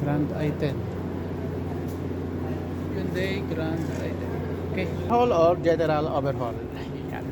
Grand i10. Hyundai Grand i10. Okay. Haul or general overhaul. Yan.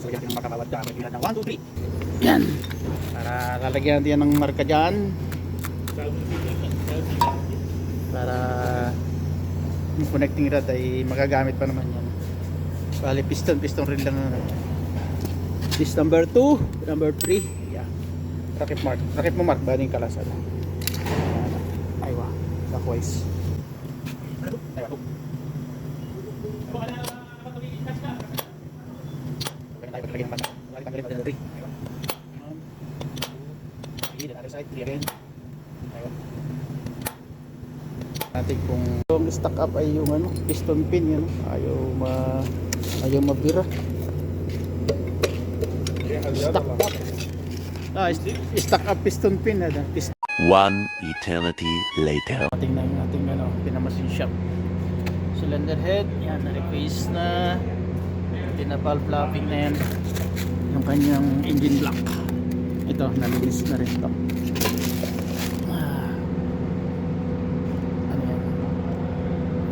So, yan yung makabawat ka. May bilan ng 1, 2, 3. Yan. Para lalagyan natin yan ng marka dyan. Para yung connecting rod ay magagamit pa naman yan. Bali piston rin lang. This number 2, number 3. Yeah. Rakip mo mark ba yung kalasan? Aywa, clockwise. Aywa. Lagyan naman. Tanggalin natin ng 3. Okay, the other side, 3 again. Aywa. Natin kung yung stock up ay yung ano, piston pin yan. Ayaw mabira. Stock up. Stock up piston pin na. One eternity later. Tingnan natin ano, pinamasin shop. Cylinder head, yan, na-replace na. Tinapal flapping na yan. Yung kanyang engine block. Ito, nalinis na rin ito. Ano yan?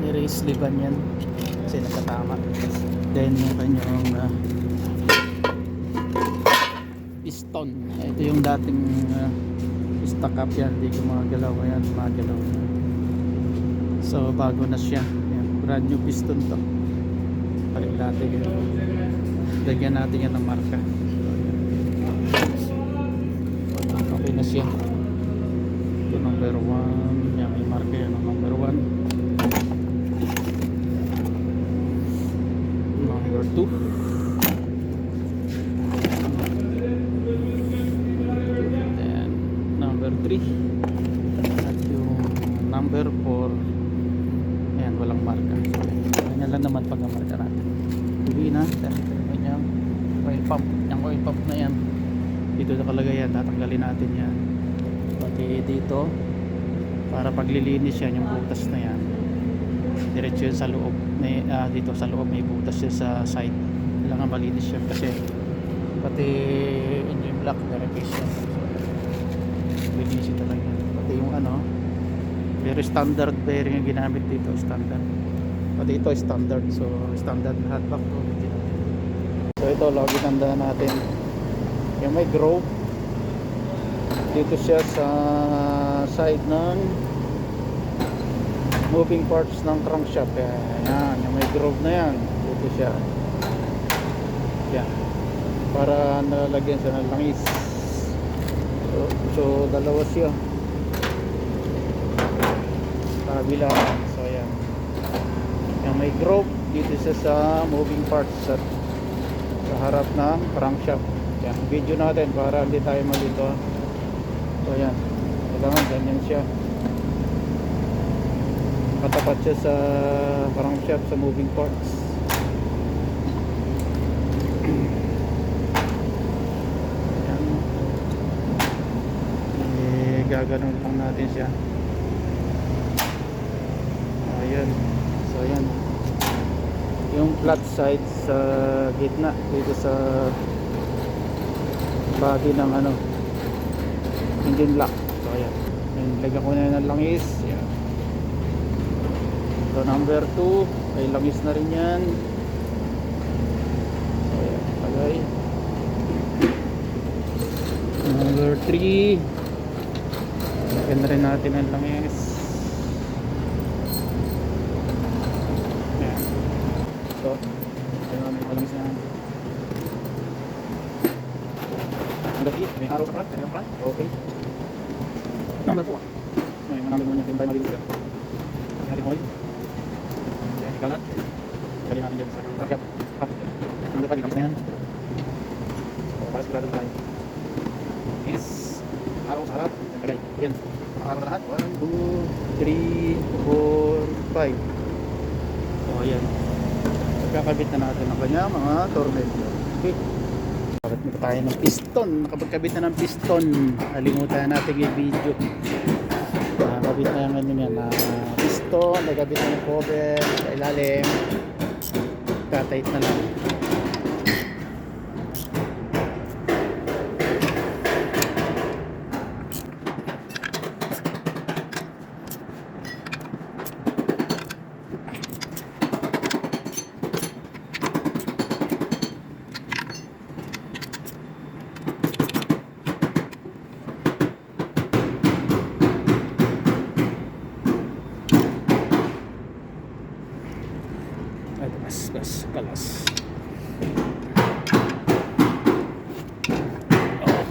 Ni-race liban yan. Kasi nakatama. Then yung kanyang piston. Ito yung dating stock up yan. Hindi ko magalaw yan. So bago na siya. Yan, brand new piston to. Paling dati yun. Lagyan natin yan ng marka. Okay na siya. Ito number 1. Yan, may marka yan ng number 1. Number 2. Then number 3. At yung number 4. Ayan, walang marka. Ganyan lang naman pag marka natin. Uwi na. Dahil yung oil pump. Yung oil pump na yan. Dito nakalagay yan. Tatanggalin natin yan. Pati dito. Para paglilinis yan. Yung butas na yan. Diretso yun sa loob. Dito sa loob may butas yan sa side. Kailangan malinis yan kasi pati engine block na-replace yan. Linisin talaga yan. Pati yung ano, very standard bearing yung ginamit dito. Standard. Pati ito standard. So standard na hot block. So ito lagi tandaan natin. Yung may groove. Dito siya sa side ng moving parts ng crankshaft. Yan, yung may groove na yan. Dito siya. Yan. Para nalalagyan siya ng langis. So dalawa siya. Kabila. So yan. Yung may groove dito siya sa moving parts sa harap ng crankshaft. Yan, video natin para hindi tayo malito. So yan. Kailangan ganyan siya. Katapat siya sa crankshaft sa moving parts. Yan. Gaganon lang natin siya. Ayan. So ayan. Yung flat side sa gitna dito sa body ng ano engine block. So ayan. Lagyan ko na yun ng langis. Ayan. So number 2 ay langis na rin yan. So ayan, lagay. Number 3 lagyan na rin natin ang langis. Ayan. So ayun, may langis na. Number 8, may araw sa front. Okay. Number 4 ay manamig mo niya timbay malinis yan. Natin oil. Kalat. Kali natin dyan sa rakyat. Number 5, ikamis na yan. So, para sigurado tayo. Is araw sa harap. Tagay. Yan. Araw na lahat. 1, 2, 3, 4, 5. So, ayan. Pagkakabit na natin ang kanya mga tornilyo. Okay. Nakabit na tayo ng piston. Nakapagkabit na ng piston. Nalimutan natin yung video. nakakabit na yung ano yan na piston, nagabit na yung cover sa ilalim, katahit na lang. Ay, gas, kalas. Oh.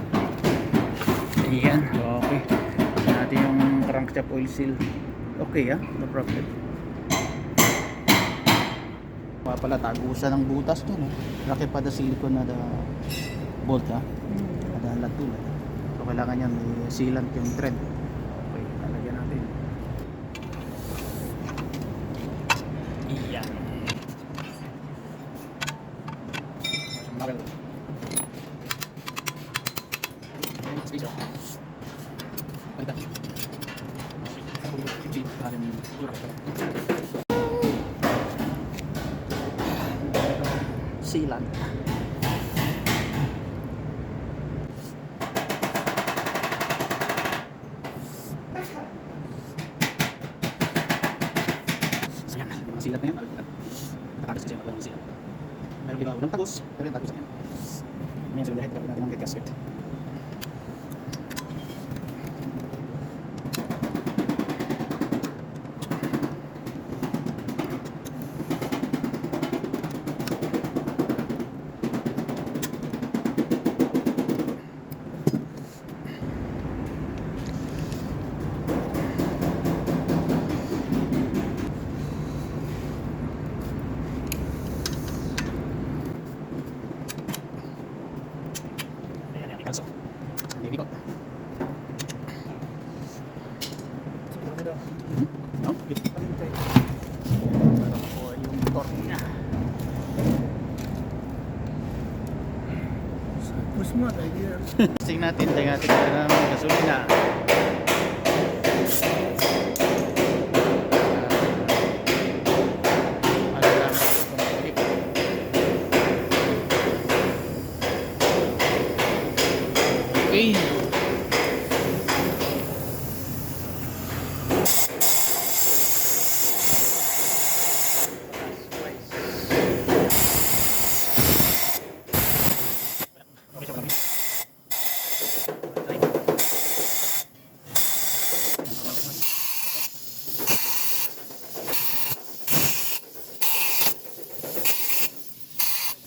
Ayan, okay. Tignan natin yung crankshaft oil seal. Okay no problem. Pala tagusan ng butas dyan laki pa the silicone na the bolt ada tulad. So kailangan yan may sealant yung thread. Okay, lalagyan natin. Iyan. Marel. Spacer. Palitan. Sealant. Ayan, mga silat na yan. Nakakas kasi mga silat. Meron di ba unang tagos, pero yung tagos na yan. Ngayon sa lahat natin ng gasket. Kaso, hindi ko. No? Para po yung motor niya. Push mo, idea. Testing natin na ng gasolina. Okay.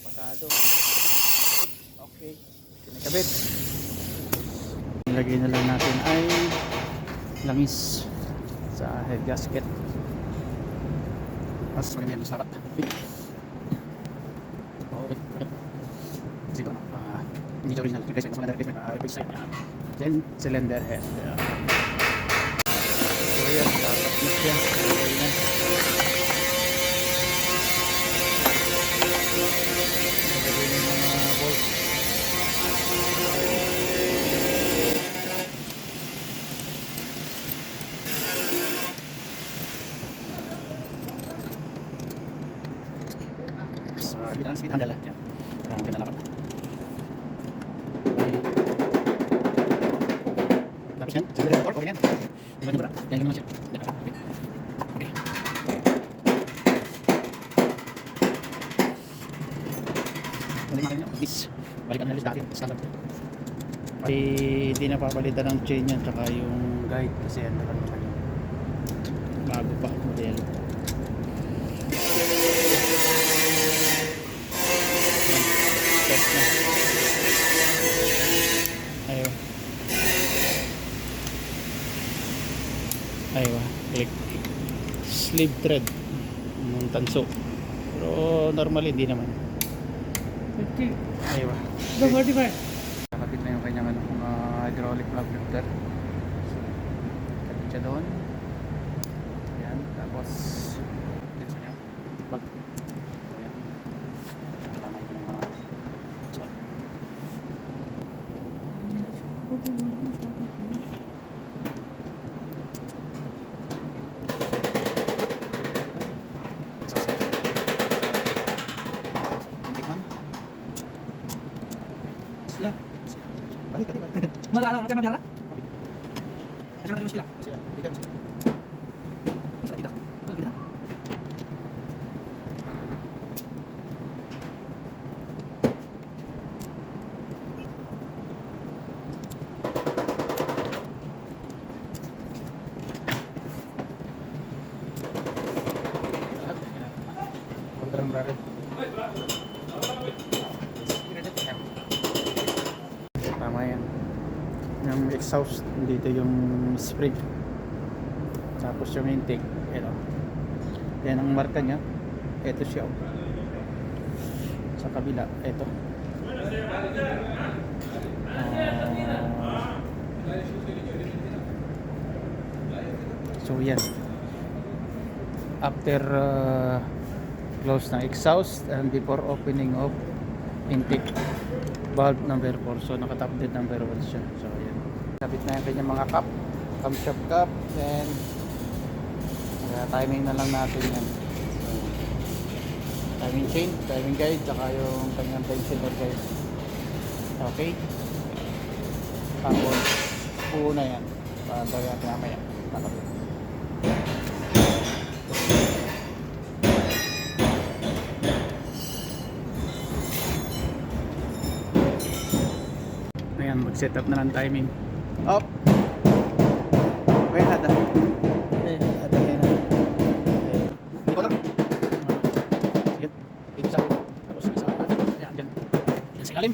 Pasado. Okay. Kinakabit. Ilagay na lang natin ay langis sa head gasket. Mas maganda yung sarat. Okay. Sige ba? Hindi original. Replacement. Mas maganda replacement. Then cylinder head. So yan. Dapat na siya. Okay na. Ilagay na yung mga bolt. Speed handle yan. Pinalapat. Tapos yan. Sige, okay yan. Diba niyo ba? Yan yung naman siya. Okay. Balik natin yun. Please. Balikan na list dati. Standard. Ay, hindi na papalitan ng chain yan. Tsaka yung guide. Kasi yan. Bago pa model. Aywa, sleeve thread ng tanso, pero normally hindi naman. 50. Aywa, The 45. nakapit na yung kanyang hydraulic plug lifter. Kapit siya doon. Ayan, tapos dito niya plug. Ayan, tama ito ng mga Wala ka na. Kasi natin sila. Dito. Dito. Dito. Tama yan. Yung exhaust, dito yung spring. Tapos yung intake, ito. Yan ang marka niya. Ito siya. Sa kabila, ito. So yan. After close ng exhaust and before opening of intake valve number 4. So nakatap din number 1 siya. So yan. Kapit na yung kanyang mga cup, camshaft cup, and timing na lang natin yan. So, timing chain, timing guide, saka yung kanyang tensioner guide. Okay. Tapos una yan. Pagawin natin mamaya. Nakapit. Ayan, mag-set up na ng timing. Up! Wait, ada. Ada yan. Hindi ko lang. Sige. Dito sa ulo. Tapos isa. Ayan, dyan. Yan sa kalim.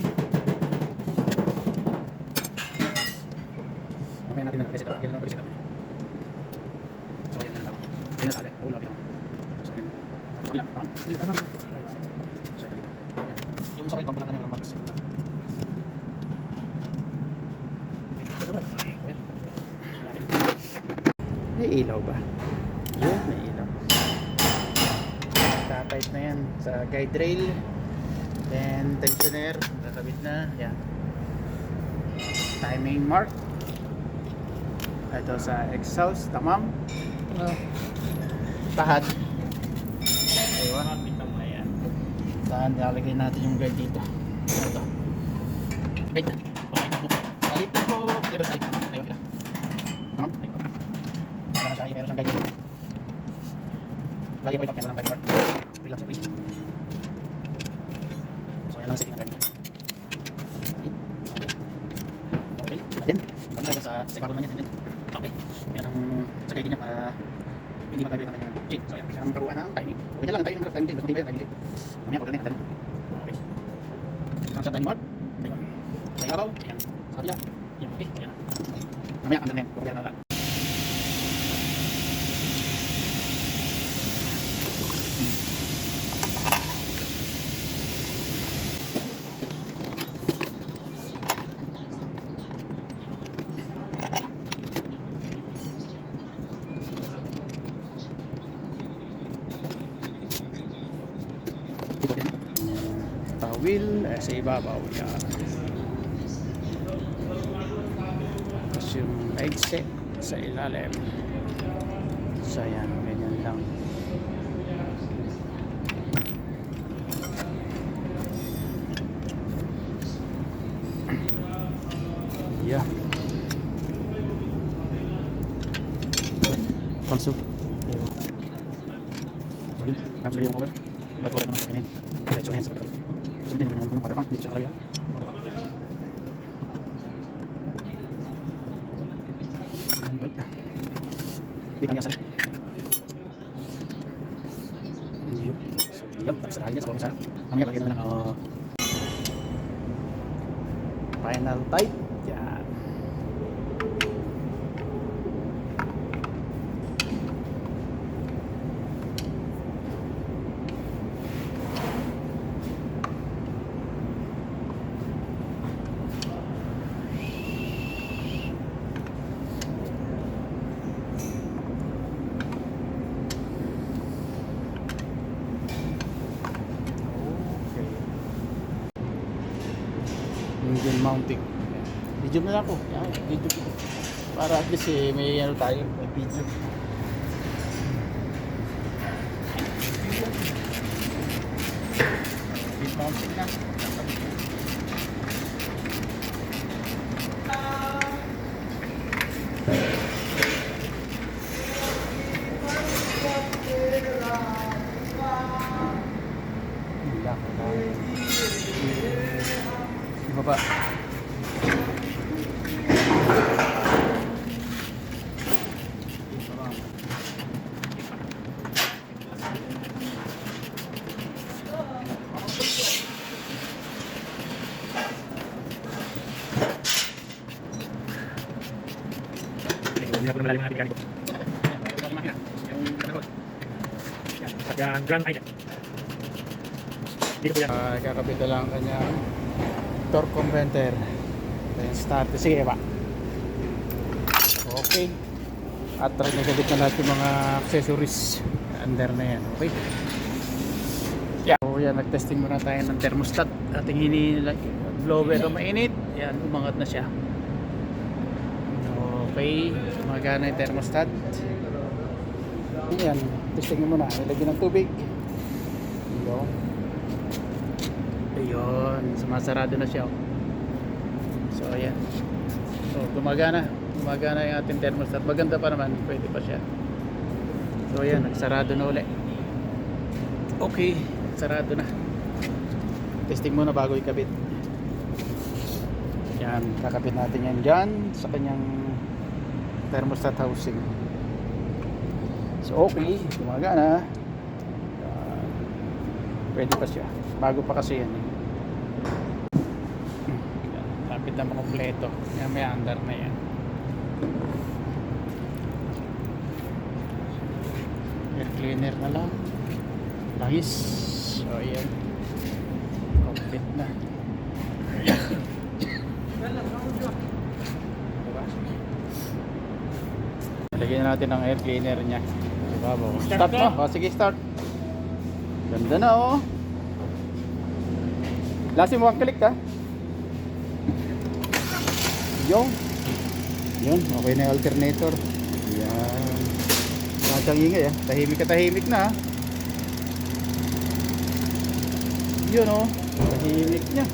Mamaya natin na-reset up. Yan na reset up. So, yan na lang. Yan na sa akin. Ulo lang. So, yan. Wala. So, yan. Yung sa akin, pampalatan yung max. May ilaw ba? Yun, may ilaw. Tatayt na yan sa guide rail. Then tensioner, nakakabit na. Yan. Timing mark. Ito sa exhaust, tamam. Tahad. Aywa. Ayan. Saan lalagay natin yung guide dito? Ito. Guide na. Salit na po. Level salit. Aywa sila. Tamam. Aywa. Para sa meron siyang guide. Lagi ko ipapakita ng guide mark. Spray lang, spray. So yan lang setting ng guide. Okay. Then, kami na sa separador na yan. Okay. Yan ang sa guide niya para hindi magagawin ng kanyang chain. So yan. Ang karuan ng timing. Okay na lang. Timing ng timing. Hindi ba yung timing? Mamaya pagdating natin. Okay. Ang sa timing mark. Ayun. Sa ibabaw. Ayan. Sa kabila. Ayan. Okay. Ayan. Mamaya ang ganyan. Pagdating na lang. Tawil sa ibabaw yan. Tapos yung exit sa ilalim. So yan, ganyan lang. Yeah. Console. Cancel yung cover. Ba't wala naman sa kanin? Diretso na yan sa pagkakas. Hindi naman yung parang dito sa kaya. Hindi kanya sa yup, tapos na sa pagkakas. Mamaya lagyan na lang final tight. Yan. Engine mounting. Video na lang ako. Yan, video ko. Para at least may ano tayo, may video. Engine mounting na. Hindi na po malalim ang ating mechanic. At yung ground item. Dito po yan. Kakabit na lang kanyang torque converter. Then start. Sige ba? Okay. At nagkabit na lahat yung mga accessories under na yan. Okay. Yeah. So yan, nag-testing muna tayo ng thermostat. Ating blower na mainit. Yan, umangat na siya. Okay. Gumagana yung thermostat. Yan, testing muna. Nilagyan ng tubig. Ayun. Ayun, sumasarado na siya. So ayan. So gumagana yung ating thermostat. Maganda pa naman, pwede pa siya. So ayan, nagsarado na uli. Okay, sarado na. Testing muna bago ikabit. Yan, kakabit natin yan dyan sa kanyang thermostat housing. So okay, gumagana. Pwede pa siya. Bago pa kasi yan. Lapit na makompleto. Yan, may under na yan. Air cleaner na lang. Langis. So ayan. Complete na. Diba? Lagyan natin ang air cleaner niya. Diba, start mo. O, sige, start. Ganda na, oh. Lasin mo ang click, ha. Yun, okay na yung alternator. Yan. Masyang ingay, ha. Tahimik na, ha. Yun, oh. Tahimik niya.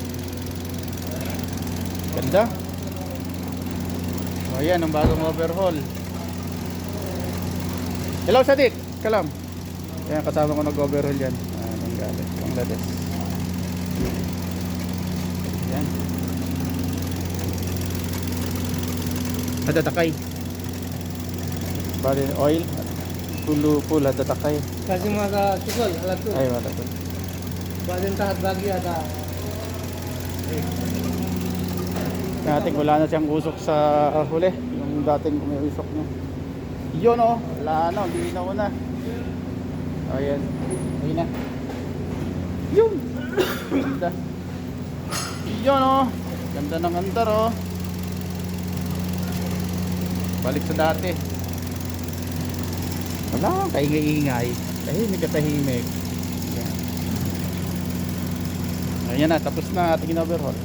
Ganda. O, yan, ang bagong overhaul. Hello, Sadik. Kalam. Yan, kasama ko nag-overhaul yan. Ang galit. Ang ladas. Yan. Hadatakay. Bali oil. Full hadatakay. Kasi mga sukol, alat ko. Ay, wala ko. Baden tahat bagi ata. Dating wala na siyang usok sa huli. Yung dating may usok niya. Yun, oh. Wala na. Hindi na una. Ayan. Ayun na. Yun. Ganda. Yun, oh. Ganda ng andar, oh. Balik sa dati. Wala, kaingay-ingay. Tahimik. Ayan na, tapos na ating in-overhaul.